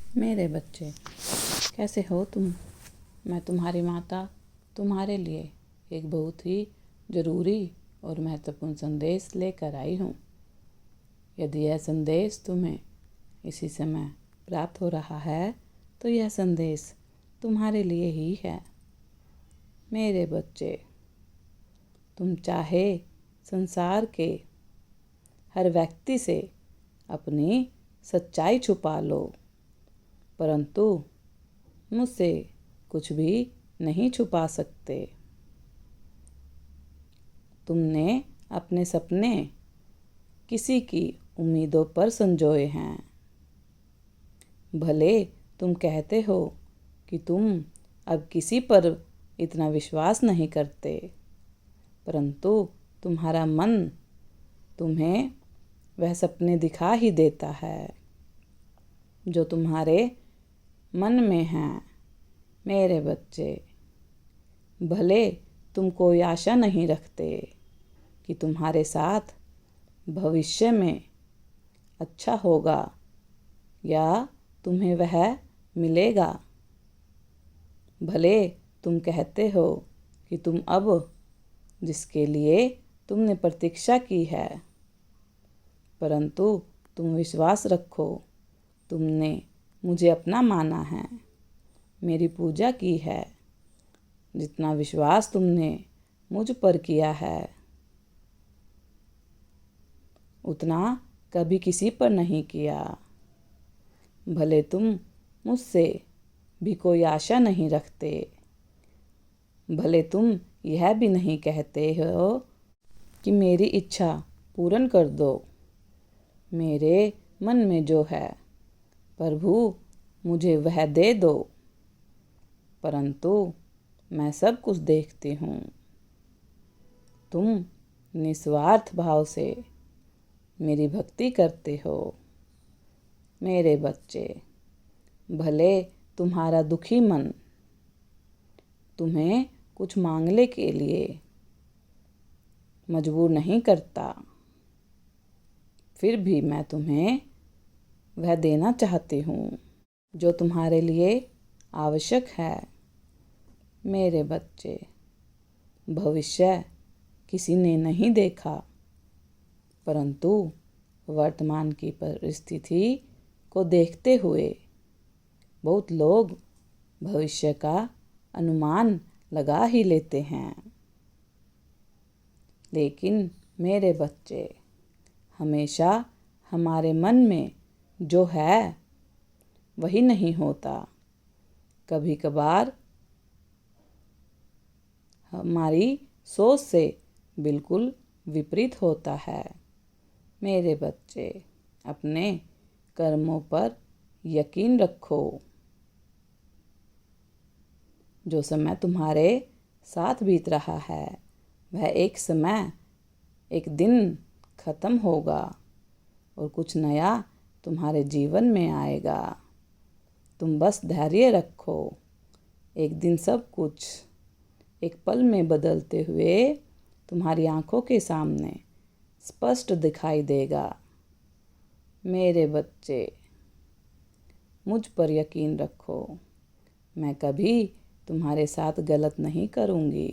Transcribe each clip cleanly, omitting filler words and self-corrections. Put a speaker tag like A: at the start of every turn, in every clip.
A: मेरे बच्चे, कैसे हो तुम? मैं तुम्हारी माता तुम्हारे लिए एक बहुत ही ज़रूरी और महत्वपूर्ण संदेश लेकर आई हूँ। यदि यह संदेश तुम्हें इसी समय प्राप्त हो रहा है तो यह संदेश तुम्हारे लिए ही है। मेरे बच्चे, तुम चाहे संसार के हर व्यक्ति से अपनी सच्चाई छुपा लो, परंतु मुझसे कुछ भी नहीं छुपा सकते। तुमने अपने सपने किसी की उम्मीदों पर संजोए हैं। भले तुम कहते हो कि तुम अब किसी पर इतना विश्वास नहीं करते, परंतु तुम्हारा मन तुम्हें वह सपने दिखा ही देता है जो तुम्हारे मन में हैं। मेरे बच्चे, भले तुम कोई आशा नहीं रखते कि तुम्हारे साथ भविष्य में अच्छा होगा या तुम्हें वह मिलेगा। भले तुम कहते हो कि तुम अब जिसके लिए तुमने प्रतीक्षा की है, परंतु तुम विश्वास रखो, तुमने मुझे अपना माना है, मेरी पूजा की है। जितना विश्वास तुमने मुझ पर किया है उतना कभी किसी पर नहीं किया। भले तुम मुझसे भी कोई आशा नहीं रखते, भले तुम यह भी नहीं कहते हो कि मेरी इच्छा पूर्ण कर दो। मेरे मन में जो है प्रभु मुझे वह दे दो, परंतु मैं सब कुछ देखती हूँ। तुम निस्वार्थ भाव से मेरी भक्ति करते हो। मेरे बच्चे, भले तुम्हारा दुखी मन तुम्हें कुछ मांगने के लिए मजबूर नहीं करता, फिर भी मैं तुम्हें वह देना चाहती हूँ जो तुम्हारे लिए आवश्यक है। मेरे बच्चे, भविष्य किसी ने नहीं देखा, परंतु वर्तमान की परिस्थिति को देखते हुए बहुत लोग भविष्य का अनुमान लगा ही लेते हैं। लेकिन मेरे बच्चे, हमेशा हमारे मन में जो है वही नहीं होता। कभी कभार हमारी सोच से बिल्कुल विपरीत होता है। मेरे बच्चे, अपने कर्मों पर यकीन रखो। जो समय तुम्हारे साथ बीत रहा है वह एक समय एक दिन खत्म होगा और कुछ नया तुम्हारे जीवन में आएगा। तुम बस धैर्य रखो। एक दिन सब कुछ एक पल में बदलते हुए तुम्हारी आंखों के सामने स्पष्ट दिखाई देगा। मेरे बच्चे, मुझ पर यकीन रखो, मैं कभी तुम्हारे साथ गलत नहीं करूँगी,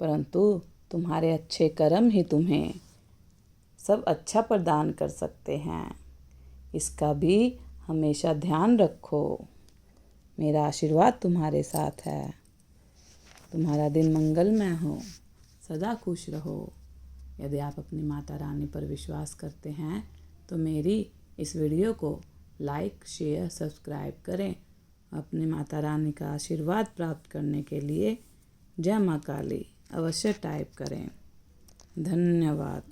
A: परंतु तुम्हारे अच्छे कर्म ही तुम्हें सब अच्छा प्रदान कर सकते हैं। इसका भी हमेशा ध्यान रखो। मेरा आशीर्वाद तुम्हारे साथ है। तुम्हारा दिन मंगलमय हो, सदा खुश रहो। यदि आप अपनी माता रानी पर विश्वास करते हैं तो मेरी इस वीडियो को लाइक, शेयर, सब्सक्राइब करें। अपनी माता रानी का आशीर्वाद प्राप्त करने के लिए जय माँ काली अवश्य टाइप करें। धन्यवाद।